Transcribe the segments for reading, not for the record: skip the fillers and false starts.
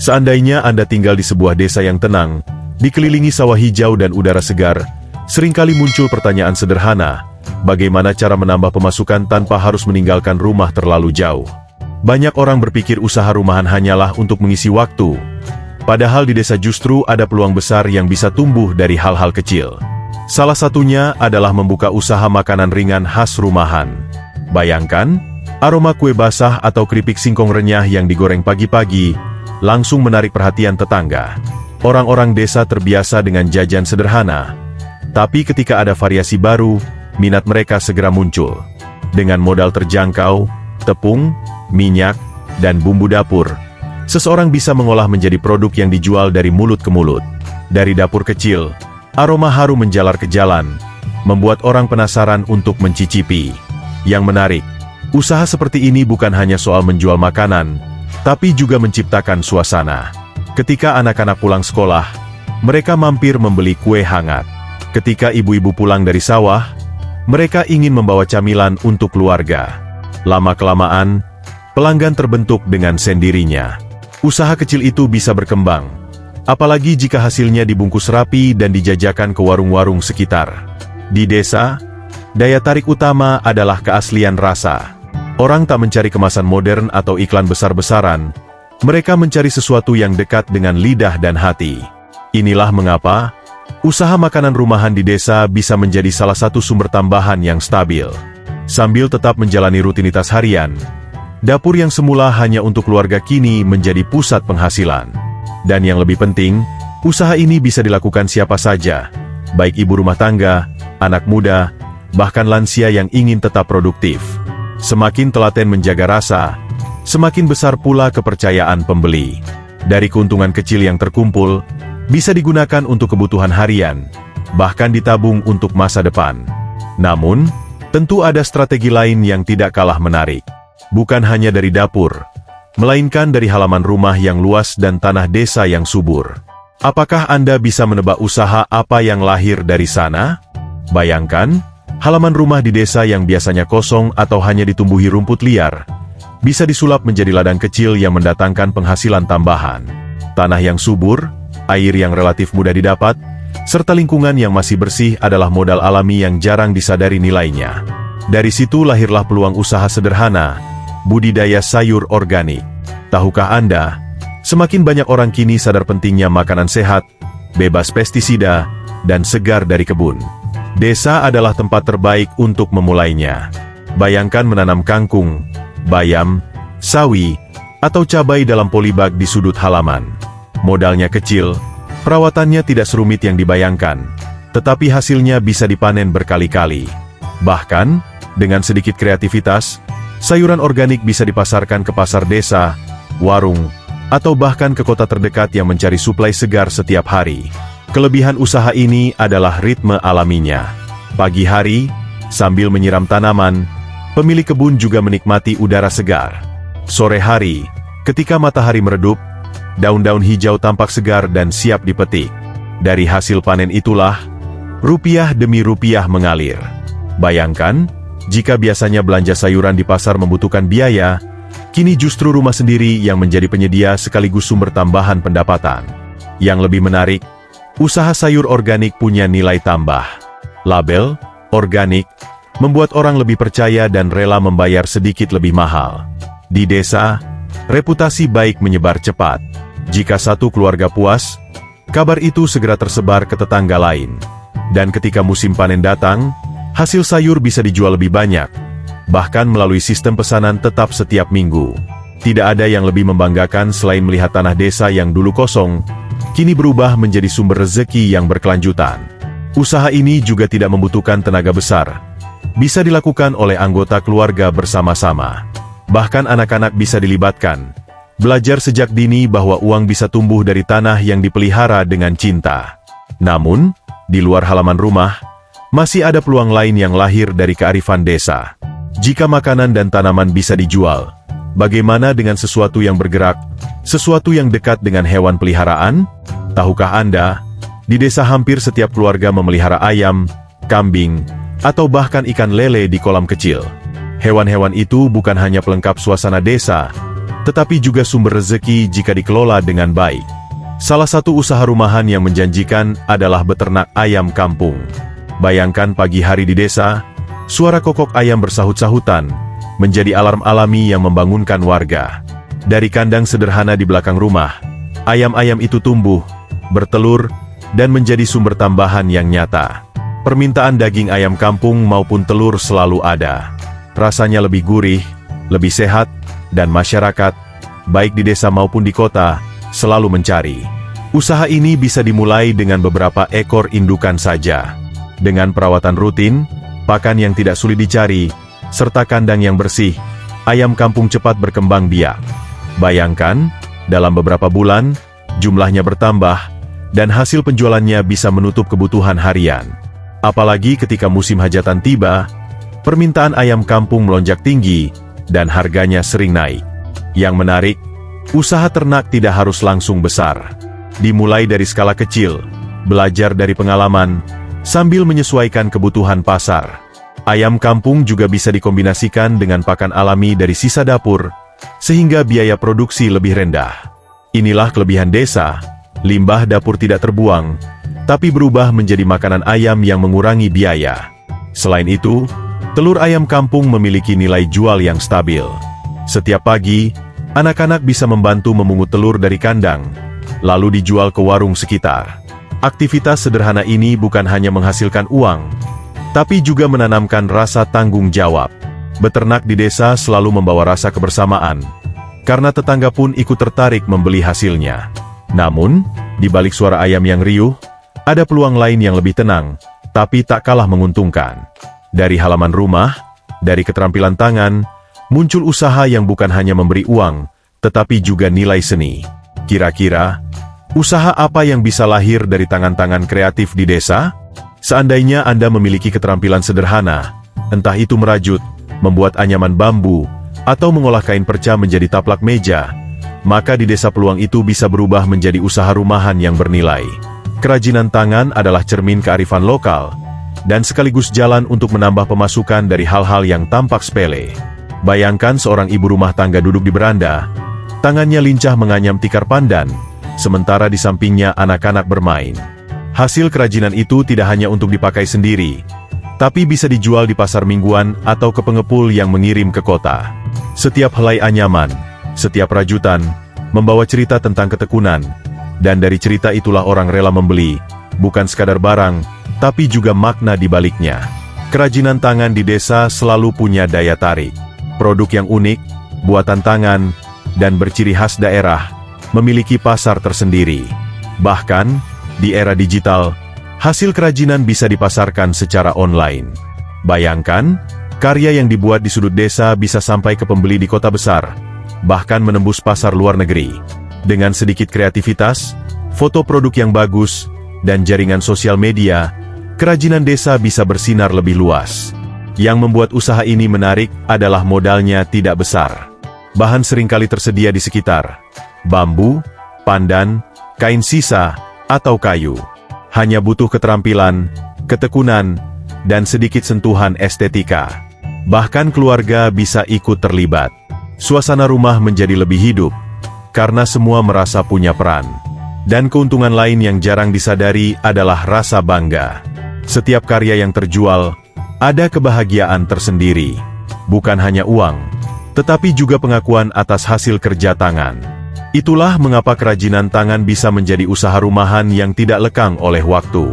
Seandainya Anda tinggal di sebuah desa yang tenang, dikelilingi sawah hijau dan udara segar, seringkali muncul pertanyaan sederhana, bagaimana cara menambah pemasukan tanpa harus meninggalkan rumah terlalu jauh? Banyak orang berpikir usaha rumahan hanyalah untuk mengisi waktu, padahal di desa justru ada peluang besar yang bisa tumbuh dari hal-hal kecil. Salah satunya adalah membuka usaha makanan ringan khas rumahan. Bayangkan, aroma kue basah atau keripik singkong renyah yang digoreng pagi-pagi, langsung menarik perhatian tetangga. Orang-orang desa terbiasa dengan jajan sederhana, tapi ketika ada variasi baru, minat mereka segera muncul. Dengan modal terjangkau, tepung, minyak, dan bumbu dapur, seseorang bisa mengolah menjadi produk yang dijual dari mulut ke mulut. Dari dapur kecil, aroma harum menjalar ke jalan, membuat orang penasaran untuk mencicipi. Yang menarik, usaha seperti ini bukan hanya soal menjual makanan, tapi juga menciptakan suasana. Ketika anak-anak pulang sekolah, mereka mampir membeli kue hangat. Ketika ibu-ibu pulang dari sawah, mereka ingin membawa camilan untuk keluarga. Lama-kelamaan, pelanggan terbentuk dengan sendirinya. Usaha kecil itu bisa berkembang, apalagi jika hasilnya dibungkus rapi dan dijajakan ke warung-warung sekitar. Di desa, daya tarik utama adalah keaslian rasa. Orang tak mencari kemasan modern atau iklan besar-besaran, mereka mencari sesuatu yang dekat dengan lidah dan hati. Inilah mengapa usaha makanan rumahan di desa bisa menjadi salah satu sumber tambahan yang stabil. Sambil tetap menjalani rutinitas harian, dapur yang semula hanya untuk keluarga kini menjadi pusat penghasilan. Dan yang lebih penting, usaha ini bisa dilakukan siapa saja, baik ibu rumah tangga, anak muda, bahkan lansia yang ingin tetap produktif. Semakin telaten menjaga rasa, semakin besar pula kepercayaan pembeli. Dari keuntungan kecil yang terkumpul, bisa digunakan untuk kebutuhan harian, bahkan ditabung untuk masa depan. Namun, tentu ada strategi lain yang tidak kalah menarik. Bukan hanya dari dapur, melainkan dari halaman rumah yang luas dan tanah desa yang subur. Apakah Anda bisa menebak usaha apa yang lahir dari sana? Bayangkan, halaman rumah di desa yang biasanya kosong atau hanya ditumbuhi rumput liar, bisa disulap menjadi ladang kecil yang mendatangkan penghasilan tambahan. Tanah yang subur, air yang relatif mudah didapat, serta lingkungan yang masih bersih adalah modal alami yang jarang disadari nilainya. Dari situ lahirlah peluang usaha sederhana, budidaya sayur organik. Tahukah Anda, semakin banyak orang kini sadar pentingnya makanan sehat, bebas pestisida, dan segar dari kebun. Desa adalah tempat terbaik untuk memulainya. Bayangkan menanam kangkung, bayam, sawi, atau cabai dalam polybag di sudut halaman. Modalnya kecil, perawatannya tidak serumit yang dibayangkan, tetapi hasilnya bisa dipanen berkali-kali. Bahkan, dengan sedikit kreativitas, sayuran organik bisa dipasarkan ke pasar desa, warung, atau bahkan ke kota terdekat yang mencari suplai segar setiap hari. Kelebihan usaha ini adalah ritme alaminya. Pagi hari, sambil menyiram tanaman, pemilik kebun juga menikmati udara segar. Sore hari, ketika matahari meredup, daun-daun hijau tampak segar dan siap dipetik. Dari hasil panen itulah, rupiah demi rupiah mengalir. Bayangkan, jika biasanya belanja sayuran di pasar membutuhkan biaya, kini justru rumah sendiri yang menjadi penyedia sekaligus sumber tambahan pendapatan. Yang lebih menarik, usaha sayur organik punya nilai tambah. Label organik membuat orang lebih percaya dan rela membayar sedikit lebih mahal. Di desa, reputasi baik menyebar cepat. Jika satu keluarga puas, kabar itu segera tersebar ke tetangga lain. Dan ketika musim panen datang, hasil sayur bisa dijual lebih banyak, bahkan melalui sistem pesanan tetap setiap minggu. Tidak ada yang lebih membanggakan selain melihat tanah desa yang dulu kosong, kini berubah menjadi sumber rezeki yang berkelanjutan. Usaha ini juga tidak membutuhkan tenaga besar. Bisa dilakukan oleh anggota keluarga bersama-sama. Bahkan anak-anak bisa dilibatkan. Belajar sejak dini bahwa uang bisa tumbuh dari tanah yang dipelihara dengan cinta. Namun, di luar halaman rumah, masih ada peluang lain yang lahir dari kearifan desa. Jika makanan dan tanaman bisa dijual, bagaimana dengan sesuatu yang bergerak, sesuatu yang dekat dengan hewan peliharaan? Tahukah Anda, di desa hampir setiap keluarga memelihara ayam, kambing, atau bahkan ikan lele di kolam kecil. Hewan-hewan itu bukan hanya pelengkap suasana desa, tetapi juga sumber rezeki jika dikelola dengan baik. Salah satu usaha rumahan yang menjanjikan adalah beternak ayam kampung. Bayangkan pagi hari di desa, suara kokok ayam bersahut-sahutan menjadi alarm alami yang membangunkan warga. Dari kandang sederhana di belakang rumah, ayam-ayam itu tumbuh, bertelur, dan menjadi sumber tambahan yang nyata. Permintaan daging ayam kampung maupun telur selalu ada. Rasanya lebih gurih, lebih sehat, dan masyarakat, baik di desa maupun di kota, selalu mencari. Usaha ini bisa dimulai dengan beberapa ekor indukan saja. Dengan perawatan rutin, pakan yang tidak sulit dicari, serta kandang yang bersih, ayam kampung cepat berkembang biak. Bayangkan, dalam beberapa bulan, jumlahnya bertambah, dan hasil penjualannya bisa menutup kebutuhan harian. Apalagi ketika musim hajatan tiba, permintaan ayam kampung melonjak tinggi, dan harganya sering naik. Yang menarik, usaha ternak tidak harus langsung besar. Dimulai dari skala kecil, belajar dari pengalaman, sambil menyesuaikan kebutuhan pasar. Ayam kampung juga bisa dikombinasikan dengan pakan alami dari sisa dapur, sehingga biaya produksi lebih rendah. Inilah kelebihan desa, limbah dapur tidak terbuang, tapi berubah menjadi makanan ayam yang mengurangi biaya. Selain itu, telur ayam kampung memiliki nilai jual yang stabil. Setiap pagi, anak-anak bisa membantu memungut telur dari kandang, lalu dijual ke warung sekitar. Aktivitas sederhana ini bukan hanya menghasilkan uang, tapi juga menanamkan rasa tanggung jawab. Beternak di desa selalu membawa rasa kebersamaan, karena tetangga pun ikut tertarik membeli hasilnya. Namun, di balik suara ayam yang riuh, ada peluang lain yang lebih tenang, tapi tak kalah menguntungkan. Dari halaman rumah, dari keterampilan tangan, muncul usaha yang bukan hanya memberi uang, tetapi juga nilai seni. Kira-kira, usaha apa yang bisa lahir dari tangan-tangan kreatif di desa? Seandainya Anda memiliki keterampilan sederhana, entah itu merajut, membuat anyaman bambu, atau mengolah kain perca menjadi taplak meja, maka di desa peluang itu bisa berubah menjadi usaha rumahan yang bernilai. Kerajinan tangan adalah cermin kearifan lokal, dan sekaligus jalan untuk menambah pemasukan dari hal-hal yang tampak sepele. Bayangkan seorang ibu rumah tangga duduk di beranda, tangannya lincah menganyam tikar pandan, sementara di sampingnya anak-anak bermain. Hasil kerajinan itu tidak hanya untuk dipakai sendiri, tapi bisa dijual di pasar mingguan atau ke pengepul yang mengirim ke kota. Setiap helai anyaman, setiap rajutan, membawa cerita tentang ketekunan, dan dari cerita itulah orang rela membeli, bukan sekadar barang, tapi juga makna di baliknya. Kerajinan tangan di desa selalu punya daya tarik. Produk yang unik, buatan tangan, dan berciri khas daerah, memiliki pasar tersendiri. Bahkan, di era digital, hasil kerajinan bisa dipasarkan secara online. Bayangkan, karya yang dibuat di sudut desa bisa sampai ke pembeli di kota besar, bahkan menembus pasar luar negeri. Dengan sedikit kreativitas, foto produk yang bagus, dan jaringan sosial media, kerajinan desa bisa bersinar lebih luas. Yang membuat usaha ini menarik adalah modalnya tidak besar. Bahan seringkali tersedia di sekitar: bambu, pandan, kain sisa, atau kayu. Hanya butuh keterampilan, ketekunan, dan sedikit sentuhan estetika. Bahkan keluarga bisa ikut terlibat. Suasana rumah menjadi lebih hidup, karena semua merasa punya peran. Dan keuntungan lain yang jarang disadari adalah rasa bangga. Setiap karya yang terjual, ada kebahagiaan tersendiri. Bukan hanya uang, tetapi juga pengakuan atas hasil kerja tangan. Itulah mengapa kerajinan tangan bisa menjadi usaha rumahan yang tidak lekang oleh waktu.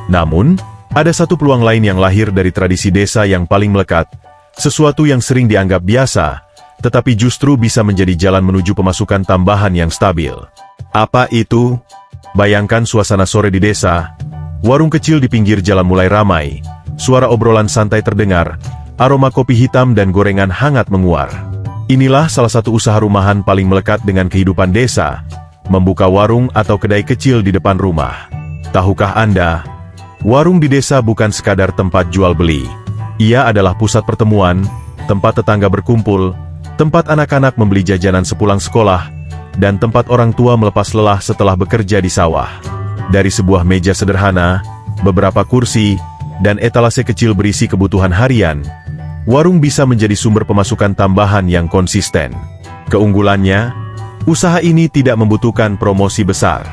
Namun, ada satu peluang lain yang lahir dari tradisi desa yang paling melekat, sesuatu yang sering dianggap biasa, tetapi justru bisa menjadi jalan menuju pemasukan tambahan yang stabil. Apa itu? Bayangkan suasana sore di desa, warung kecil di pinggir jalan mulai ramai, suara obrolan santai terdengar, aroma kopi hitam dan gorengan hangat menguar. Inilah salah satu usaha rumahan paling melekat dengan kehidupan desa, membuka warung atau kedai kecil di depan rumah. Tahukah Anda, warung di desa bukan sekadar tempat jual beli. Ia adalah pusat pertemuan, tempat tetangga berkumpul, tempat anak-anak membeli jajanan sepulang sekolah, dan tempat orang tua melepas lelah setelah bekerja di sawah. Dari sebuah meja sederhana, beberapa kursi, dan etalase kecil berisi kebutuhan harian, warung bisa menjadi sumber pemasukan tambahan yang konsisten. Keunggulannya, usaha ini tidak membutuhkan promosi besar.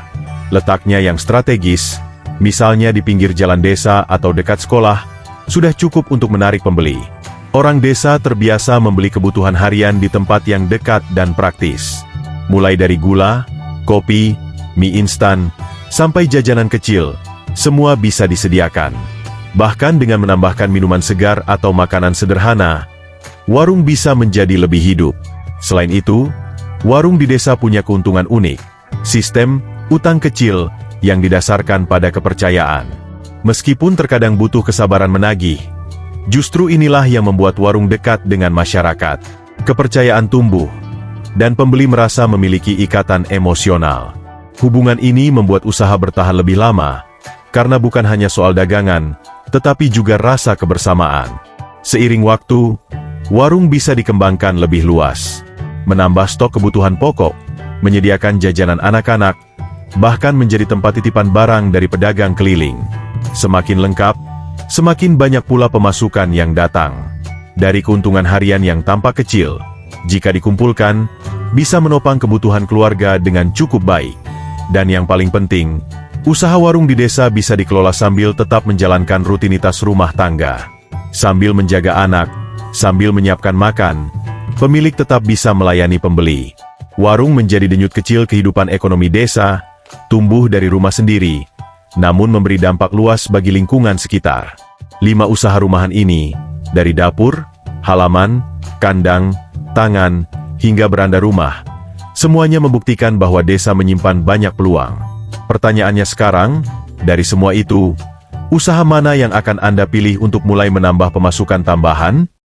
Letaknya yang strategis, misalnya di pinggir jalan desa atau dekat sekolah, sudah cukup untuk menarik pembeli. Orang desa terbiasa membeli kebutuhan harian di tempat yang dekat dan praktis. Mulai dari gula, kopi, mie instan, sampai jajanan kecil, semua bisa disediakan. Bahkan dengan menambahkan minuman segar atau makanan sederhana, warung bisa menjadi lebih hidup. Selain itu, warung di desa punya keuntungan unik, sistem utang kecil yang didasarkan pada kepercayaan. Meskipun terkadang butuh kesabaran menagih, justru inilah yang membuat warung dekat dengan masyarakat. Kepercayaan tumbuh, dan pembeli merasa memiliki ikatan emosional. Hubungan ini membuat usaha bertahan lebih lama, karena bukan hanya soal dagangan, tetapi juga rasa kebersamaan. Seiring waktu, warung bisa dikembangkan lebih luas, menambah stok kebutuhan pokok, menyediakan jajanan anak-anak, bahkan menjadi tempat titipan barang dari pedagang keliling. Semakin lengkap, semakin banyak pula pemasukan yang datang. Dari keuntungan harian yang tampak kecil, jika dikumpulkan, bisa menopang kebutuhan keluarga dengan cukup baik. Dan yang paling penting, usaha warung di desa bisa dikelola sambil tetap menjalankan rutinitas rumah tangga. Sambil menjaga anak, sambil menyiapkan makan, pemilik tetap bisa melayani pembeli. Warung menjadi denyut kecil kehidupan ekonomi desa, tumbuh dari rumah sendiri, namun memberi dampak luas bagi lingkungan sekitar. 5 usaha rumahan ini, dari dapur, halaman, kandang, tangan, hingga beranda rumah, semuanya membuktikan bahwa desa menyimpan banyak peluang. Pertanyaannya sekarang, dari semua itu, usaha mana yang akan Anda pilih untuk mulai menambah pemasukan tambahan?